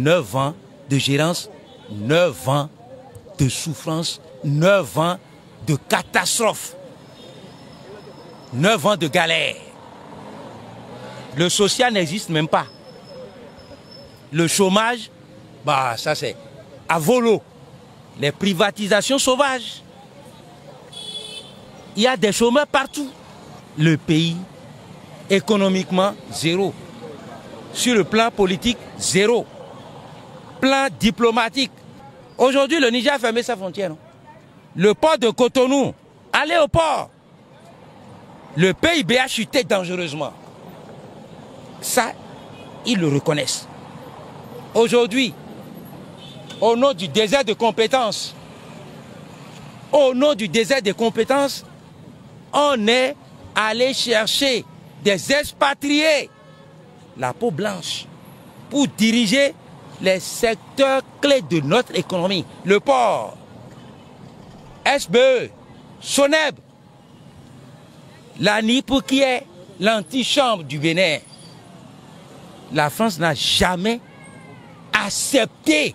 9 ans de gérance, 9 ans de souffrance, 9 ans de catastrophe, 9 ans de galère. Le social n'existe même pas. Le chômage, bah ça c'est à volo. Les privatisations sauvages. Il y a des chômeurs partout. Le pays, économiquement, zéro. Sur le plan politique, zéro. Plan diplomatique. Aujourd'hui, le Niger a fermé sa frontière. Non? Le port de Cotonou, allez au port. Le PIB a chuté dangereusement. Ça, ils le reconnaissent. Aujourd'hui, au nom du désert de compétences, on est allé chercher des expatriés, la peau blanche, pour diriger les secteurs clés de notre économie. Le port, SBE, SONEB, l'ANIP qui est l'antichambre du Bénin. La France n'a jamais accepté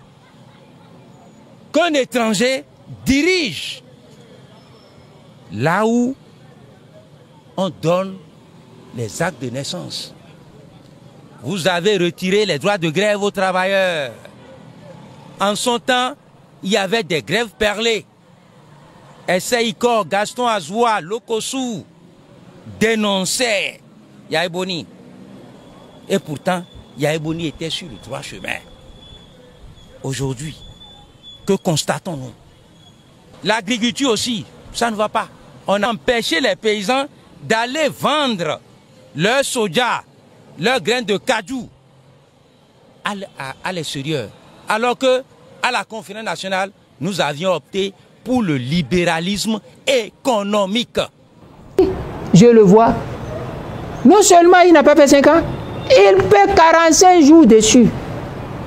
qu'un étranger dirige là où on donne les actes de naissance. Vous avez retiré les droits de grève aux travailleurs. En son temps, il y avait des grèves perlées. SAICOR, Gaston Azoua, Lokossou dénonçaient Yaye Boni. Et pourtant, Yaye Boni était sur le droit chemin. Aujourd'hui, que constatons-nous? L'agriculture aussi, ça ne va pas. On a empêché les paysans d'aller vendre leur soja, leurs graines de cajou à l'extérieur. Alors que à la conférence nationale, nous avions opté pour le libéralisme économique. Je le vois. Non seulement il n'a pas fait 5 ans, il paie 45 jours dessus.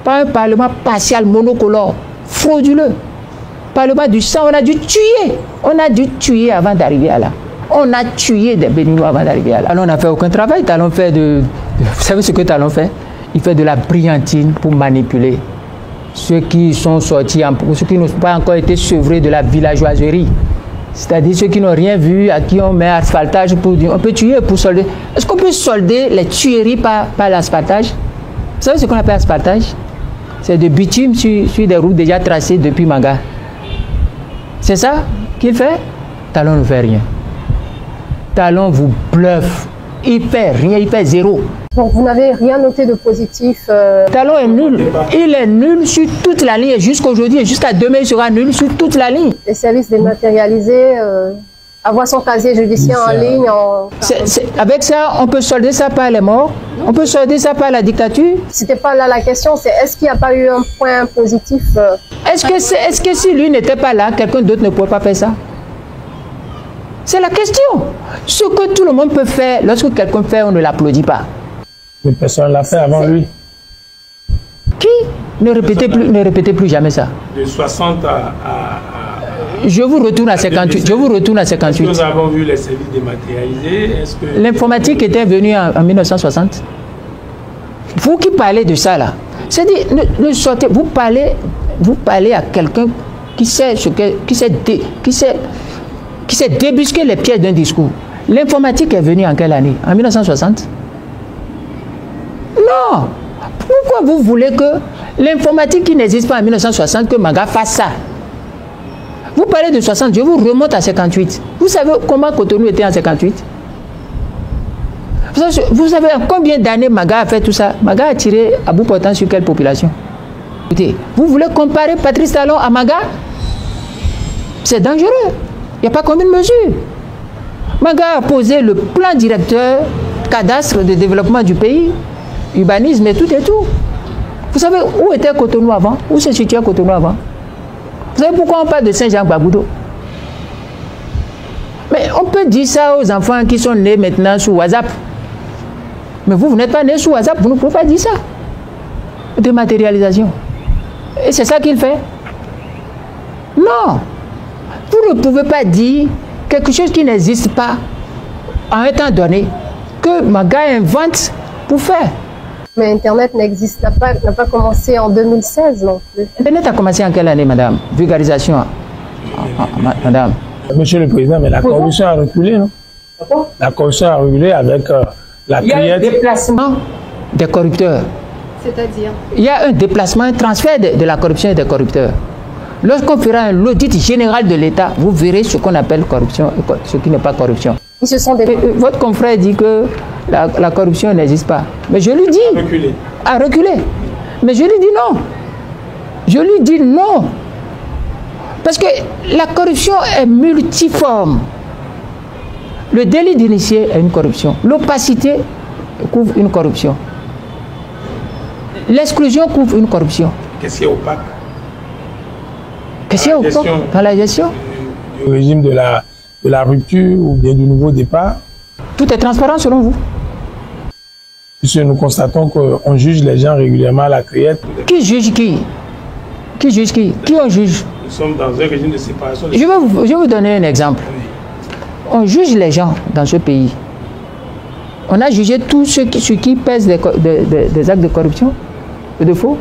Par un parlement partial monocolore, frauduleux. Parlement du sang, on a dû tuer. On a dû tuer avant d'arriver à là. On a tué des Béninois avant d'arriver à là. Alors on n'a fait aucun travail. Talon fait vous savez ce que Talon fait? Il fait de la brillantine pour manipuler ceux qui sont sortis, ceux qui n'ont pas encore été sevrés de la villageoiserie. C'est-à-dire ceux qui n'ont rien vu, à qui on met asphaltage pour dire on peut tuer pour solder. Est-ce qu'on peut solder les tueries par l'asphaltage? Vous savez ce qu'on appelle asphaltage? C'est de bitume sur des routes déjà tracées depuis Manga. C'est ça qu'il fait? Talon ne fait rien. Talon vous bluffe. Il fait rien, il fait zéro. Donc vous n'avez rien noté de positif Talon est nul. Il est nul sur toute la ligne. Jusqu'à aujourd'hui et jusqu'à demain, il sera nul sur toute la ligne. Les services dématérialisés, avoir son casier judiciaire en ligne. Avec ça, on peut solder ça par les morts. On peut solder ça par la dictature. C'était pas là la question, c'est est-ce qu'il n'y a pas eu un point positif Est-ce que si lui n'était pas là, quelqu'un d'autre ne pourrait pas faire ça? C'est la question. Ce que tout le monde peut faire, lorsque quelqu'un fait, on ne l'applaudit pas. Mais personne ne l'a fait avant lui. Qui? Ne répétez plus jamais ça. De 60 à... Je vous retourne à 58. Je vous retourne à 58. Nous avons vu les services dématérialisés. L'informatique était venue en 1960. Vous qui parlez de ça là, c'est-à-dire, ne sortez, vous parlez à quelqu'un qui sait débusquer les pièges d'un discours. L'informatique est venue en quelle année? En 1960? Non. Pourquoi vous voulez que l'informatique qui n'existe pas en 1960, que Maga fasse ça? Vous parlez de 60, je vous remonte à 58. Vous savez comment Cotonou était en 58? Vous savez en combien d'années Maga a fait tout ça? Maga a tiré à bout portant sur quelle population? Écoutez, vous voulez comparer Patrice Talon à Maga? C'est dangereux. Il n'y a pas combien de mesures. Maga a posé le plan directeur cadastre de développement du pays, urbanisme et tout et tout. Vous savez où était Cotonou avant? Où se situait Cotonou avant? Vous savez pourquoi on parle de Saint-Jean-Gbagoudo? Mais on peut dire ça aux enfants qui sont nés maintenant sous WhatsApp. Mais vous n'êtes pas nés sous WhatsApp, vous ne pouvez pas dire ça. Dématérialisation. Et c'est ça qu'il fait? Non. Vous ne pouvez pas dire quelque chose qui n'existe pas à un temps donné, que Maga invente pour faire. Mais Internet n'a pas commencé en 2016 non plus. Internet a commencé en quelle année, madame? Vulgarisation, madame. Monsieur le Président, mais la corruption a reculé, non? La corruption a reculé avec la Il y a un criette. déplacement des corrupteurs. C'est-à-dire? Il y a un déplacement, un transfert de la corruption et des corrupteurs. Lorsqu'on fera l'audit général de l'État, vous verrez ce qu'on appelle corruption et ce qui n'est pas corruption. Ils se sont Votre confrère dit que la corruption n'existe pas. Mais je lui dis... Reculé. A reculé. Mais je lui dis non. Je lui dis non. Parce que la corruption est multiforme. Le délit d'initié est une corruption. L'opacité couvre une corruption. L'exclusion couvre une corruption. Qu'est-ce qui est opaque? Qu'est-ce qu'il y a opaque dans la gestion? Du régime de la rupture ou bien du nouveau départ. Tout est transparent selon vous? Puisque nous constatons qu'on juge les gens régulièrement à la criette. Qui juge qui? Qui juge qui? Qui on juge? Nous sommes dans un régime de séparation. Je vais vous donner un exemple. On juge les gens dans ce pays. On a jugé tous ceux qui pèsent des actes de corruption et de faux.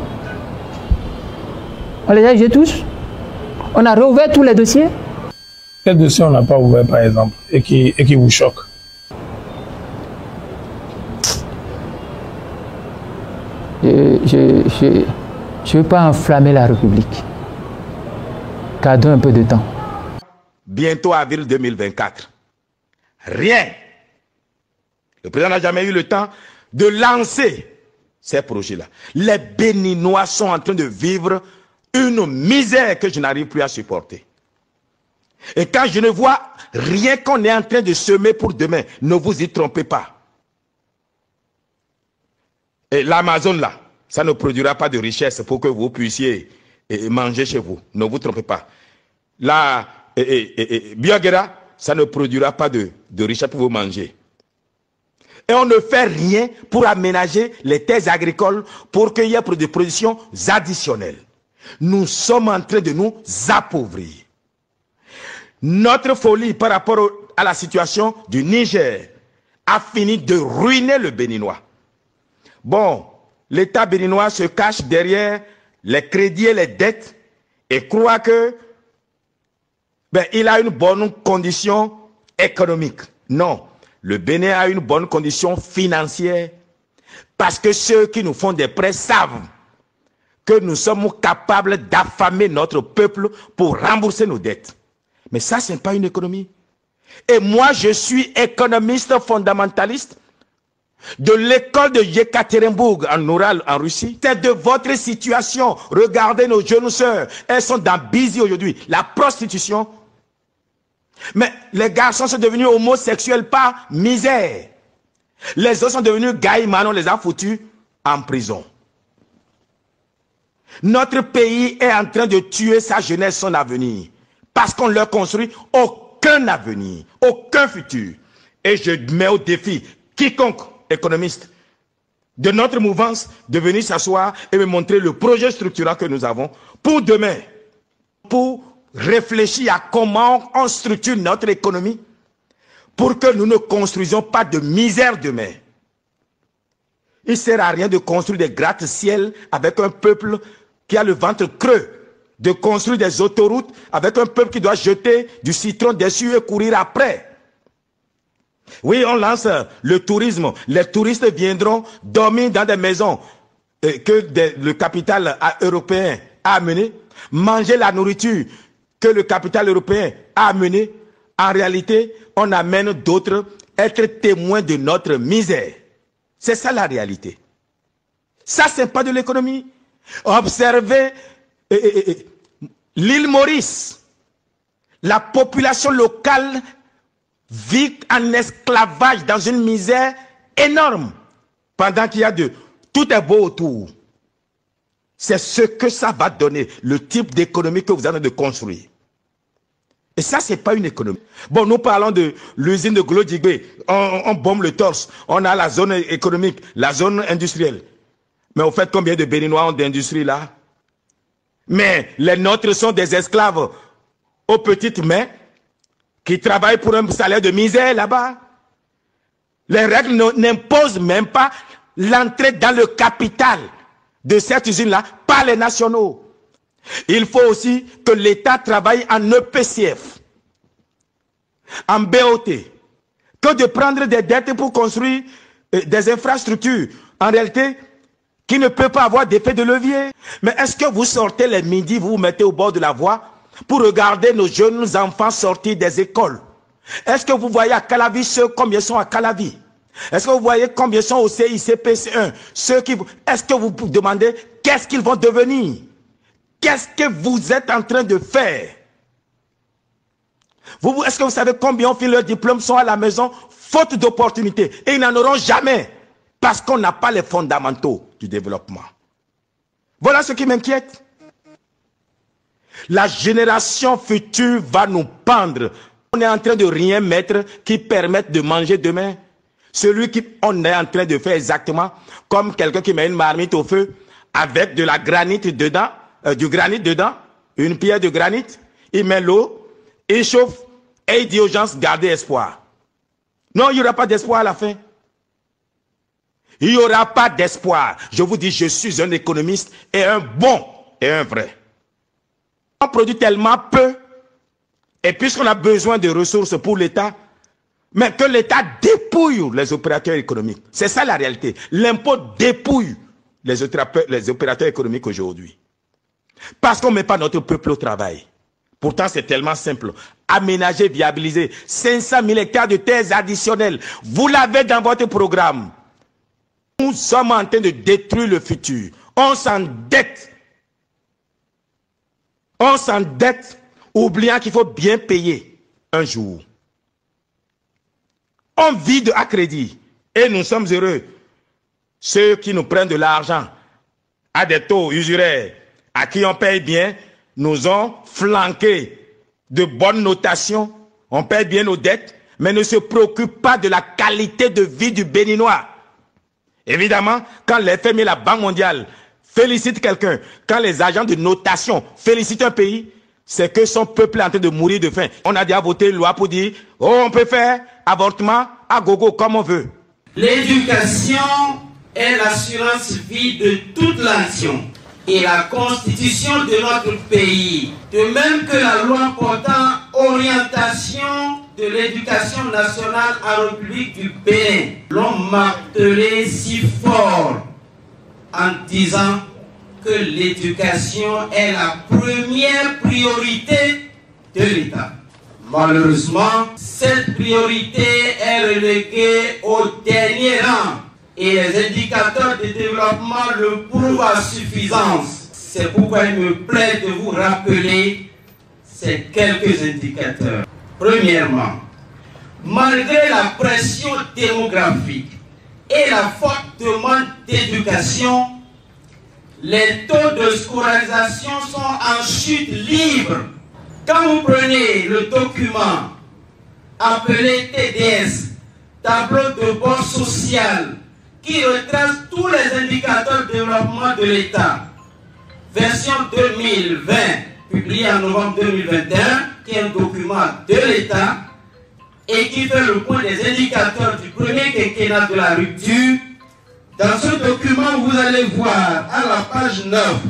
On les a jugés tous. On a réouvert tous les dossiers. Quel dossier on n'a pas ouvert, par exemple, et qui vous choque? Je ne veux pas enflammer la République. Gardons un peu de temps. Bientôt avril 2024. Rien. Le président n'a jamais eu le temps de lancer ces projets-là. Les Béninois sont en train de vivre une misère que je n'arrive plus à supporter. Et quand je ne vois rien qu'on est en train de semer pour demain, ne vous y trompez pas. Et l'Amazon là, ça ne produira pas de richesse pour que vous puissiez manger chez vous. Ne vous trompez pas. La Biogera, ça ne produira pas de richesse pour vous manger. Et on ne fait rien pour aménager les terres agricoles pour qu'il y ait des productions additionnelles. Nous sommes en train de nous appauvrir. Notre folie par rapport à la situation du Niger a fini de ruiner le Béninois. Bon, l'État béninois se cache derrière les crédits et les dettes et croit que il a une bonne condition économique. Non, le Bénin a une bonne condition financière parce que ceux qui nous font des prêts savent que nous sommes capables d'affamer notre peuple pour rembourser nos dettes. Mais ça, ce n'est pas une économie. Et moi, je suis économiste fondamentaliste de l'école de Yekaterinbourg en Oural, en Russie. C'est de votre situation. Regardez nos jeunes sœurs. Elles sont dans busy aujourd'hui. La prostitution. Mais les garçons sont devenus homosexuels par misère. Les autres sont devenus gaïmans. On les a foutus en prison. Notre pays est en train de tuer sa jeunesse, son avenir. Parce qu'on leur construit aucun avenir, aucun futur. Et je mets au défi quiconque économiste de notre mouvance de venir s'asseoir et me montrer le projet structurant que nous avons pour demain. Pour réfléchir à comment on structure notre économie pour que nous ne construisions pas de misère demain. Il ne sert à rien de construire des gratte-ciel avec un peuple qui a le ventre creux, de construire des autoroutes avec un peuple qui doit jeter du citron dessus et courir après. Oui, on lance le tourisme. Les touristes viendront dormir dans des maisons que le capital européen a amené, manger la nourriture que le capital européen a amené. En réalité, on amène d'autres être témoins de notre misère. C'est ça la réalité. Ça, ce n'est pas de l'économie. Observez l'île Maurice. La population locale vit en esclavage dans une misère énorme. Pendant qu'il y a tout est beau autour. C'est ce que ça va donner, le type d'économie que vous avez de construire. Et ça, ce n'est pas une économie. Bon, nous parlons de l'usine de Glodjigbe. On bombe le torse. On a la zone économique, la zone industrielle. Mais au fait, combien de Béninois ont d'industrie là? Mais les nôtres sont des esclaves aux petites mains qui travaillent pour un salaire de misère là-bas. Les règles n'imposent même pas l'entrée dans le capital de cette usine-là par les nationaux. Il faut aussi que l'État travaille en EPCF, en BOT, que de prendre des dettes pour construire des infrastructures, en réalité, qui ne peut pas avoir d'effet de levier. Mais est-ce que vous sortez les midis, vous vous mettez au bord de la voie pour regarder nos jeunes enfants sortir des écoles? Est-ce que vous voyez à Calavi ceux combien sont à Calavi? Est-ce que vous voyez combien sont au CICPC1? Est-ce que vous vous demandez qu'est-ce qu'ils vont devenir? Qu'est-ce que vous êtes en train de faire? Est-ce que vous savez combien ont fait leur diplôme, sont à la maison, faute d'opportunités? Et ils n'en auront jamais, parce qu'on n'a pas les fondamentaux du développement. Voilà ce qui m'inquiète. La génération future va nous pendre. On est en train de rien mettre qui permette de manger demain. On est en train de faire exactement comme quelqu'un qui met une marmite au feu avec de la granite dedans, du granit dedans, une pierre de granit, il met l'eau, il chauffe et il dit aux gens, gardez espoir. Non, il n'y aura pas d'espoir à la fin. Il n'y aura pas d'espoir. Je vous dis, je suis un économiste et un bon et un vrai. On produit tellement peu, et puisqu'on a besoin de ressources pour l'État, mais que l'État dépouille les opérateurs économiques. C'est ça la réalité. L'impôt dépouille les opérateurs économiques aujourd'hui. Parce qu'on ne met pas notre peuple au travail. Pourtant, c'est tellement simple. Aménager, viabiliser 500 000 hectares de terres additionnelles. Vous l'avez dans votre programme. Nous sommes en train de détruire le futur. On s'endette. On s'endette, oubliant qu'il faut bien payer un jour. On vit à crédit et nous sommes heureux. Ceux qui nous prennent de l'argent à des taux usuraires, à qui on paye bien, nous ont flanqué de bonnes notations. On paye bien nos dettes, mais ne se préoccupent pas de la qualité de vie du Béninois. Évidemment, quand l'FMI et la Banque mondiale félicitent quelqu'un, quand les agents de notation félicitent un pays, c'est que son peuple est en train de mourir de faim. On a déjà voté une loi pour dire, oh, on peut faire avortement à gogo comme on veut. L'éducation est l'assurance vie de toute la nation et la constitution de notre pays. De même que la loi portant orientation de l'éducation nationale en République du Bénin l'ont martelé si fort en disant que l'éducation est la première priorité de l'État. Malheureusement, cette priorité est reléguée au dernier rang et les indicateurs de développement le prouvent à suffisance. C'est pourquoi il me plaît de vous rappeler ces quelques indicateurs. Premièrement, malgré la pression démographique et la forte demande d'éducation, les taux de scolarisation sont en chute libre. Quand vous prenez le document appelé TDS, tableau de bord social, qui retrace tous les indicateurs de développement de l'État, version 2020, publié en novembre 2021, qui est un document de l'État et qui fait le point des indicateurs du premier quinquennat de la rupture. Dans ce document, vous allez voir à la page 9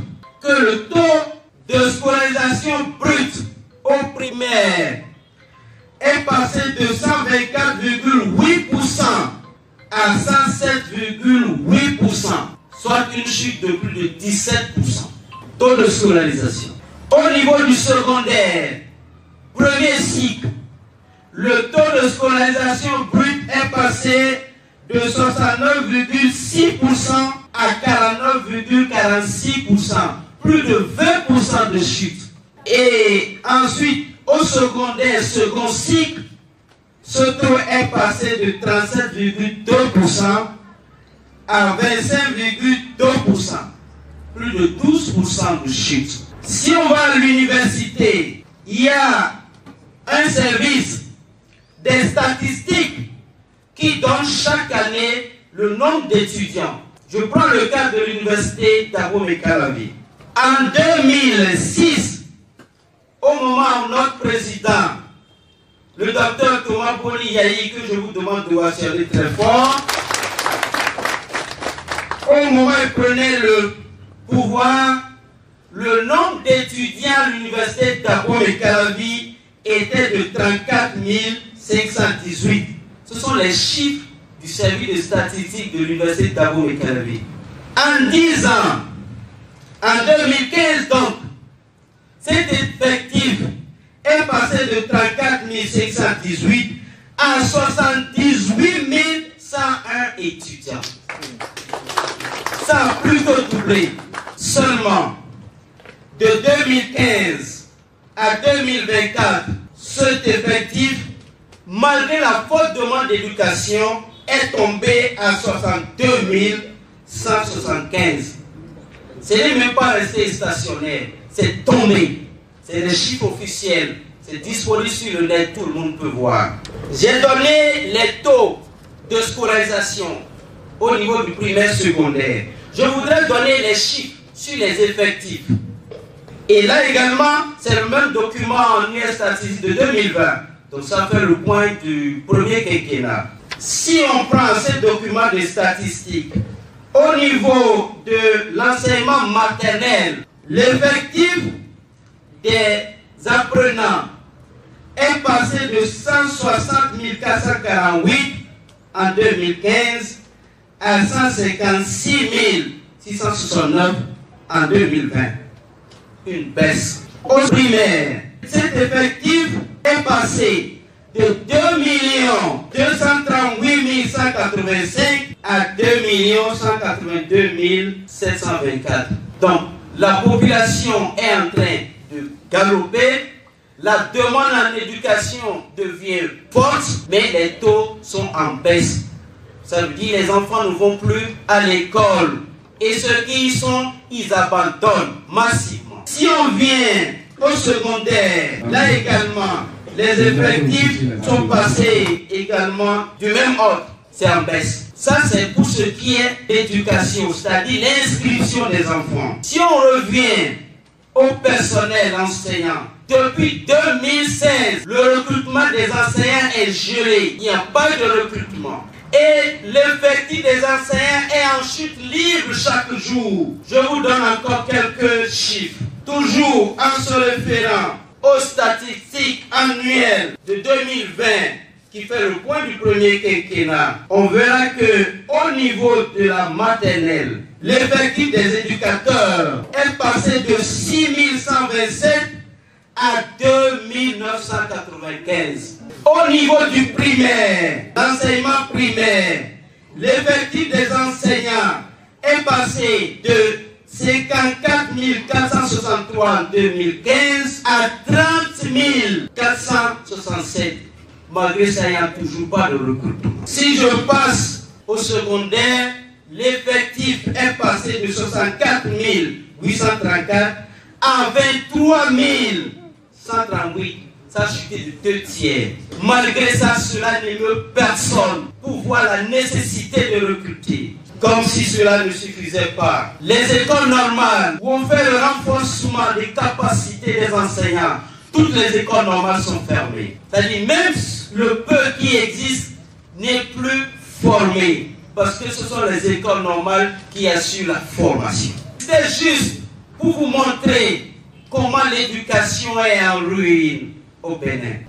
que le taux de scolarisation brute au primaire est passé de 124,8% à 107,8%, soit une chute de plus de 17%. Taux de scolarisation. Au niveau du secondaire, premier cycle, le taux de scolarisation brute est passé de 69,6% à 49,46%, plus de 20% de chute. Et ensuite, au secondaire, second cycle, ce taux est passé de 37,2% à 25,2%, plus de 12% de chute. Si on va à l'université, il y a un service des statistiques qui donne chaque année le nombre d'étudiants. Je prends le cas de l'université d'Abomey-Calavi. En 2006, au moment où notre président, le docteur Thomas Boni Yahi, que je vous demande de saluer très fort, au moment où il prenait le pouvoir, le nombre d'étudiants à l'université d'Abomey-Calavi était de 34 518. Ce sont les chiffres du service de statistique de l'université d'Abomey-Calavi. En 10 ans, en 2015 donc, cet effectif est passé de 34 518 à 78 101 étudiants. Ça a plutôt doublé. Seulement, de 2015 à 2024, cet effectif, malgré la forte demande d'éducation, est tombé à 62 175. Ce n'est même pas resté stationnaire, c'est tombé. C'est les chiffres officiels, c'est disponible sur le net, tout le monde peut voir. J'ai donné les taux de scolarisation au niveau du primaire secondaire. Je voudrais donner les chiffres sur les effectifs. Et là également, c'est le même document annuel statistique de 2020. Donc ça fait le point du premier quinquennat. Si on prend ce document de statistiques, au niveau de l'enseignement maternel, l'effectif des apprenants est passé de 160 448 en 2015 à 156 669 en 2020. Une baisse. Au primaire, cet effectif est passé de 2 238 185 à 2 182 724. Donc, la population est en train de galoper, la demande en éducation devient forte, mais les taux sont en baisse. Ça veut dire que les enfants ne vont plus à l'école. Et ceux qui y sont, ils abandonnent massivement. Si on vient au secondaire, là également, les effectifs sont passés également du même ordre. C'est en baisse. Ça, c'est pour ce qui est d'éducation, c'est-à-dire l'inscription des enfants. Si on revient au personnel enseignant, depuis 2016, le recrutement des enseignants est gelé. Il n'y a pas de recrutement. Et l'effectif des enseignants est en chute libre chaque jour. Je vous donne encore quelques chiffres. Toujours en se référant aux statistiques annuelles de 2020, qui fait le point du premier quinquennat, on verra que au niveau de la maternelle, l'effectif des éducateurs est passé de 6 127 à 2 995. Au niveau du primaire, l'enseignement primaire, l'effectif des enseignants est passé de 54 463 en 2015 à 30 467. Malgré ça, il n'y a toujours pas de recrutement. Si je passe au secondaire, l'effectif est passé de 64 834 à 23 138. Ça a chuté de 2 tiers. Malgré ça, cela n'émeut personne pour voir la nécessité de recruter. Comme si cela ne suffisait pas. Les écoles normales, où on fait le renforcement des capacités des enseignants, toutes les écoles normales sont fermées. C'est-à-dire même le peu qui existe n'est plus formé. Parce que ce sont les écoles normales qui assurent la formation. C'est juste pour vous montrer comment l'éducation est en ruine au Bénin.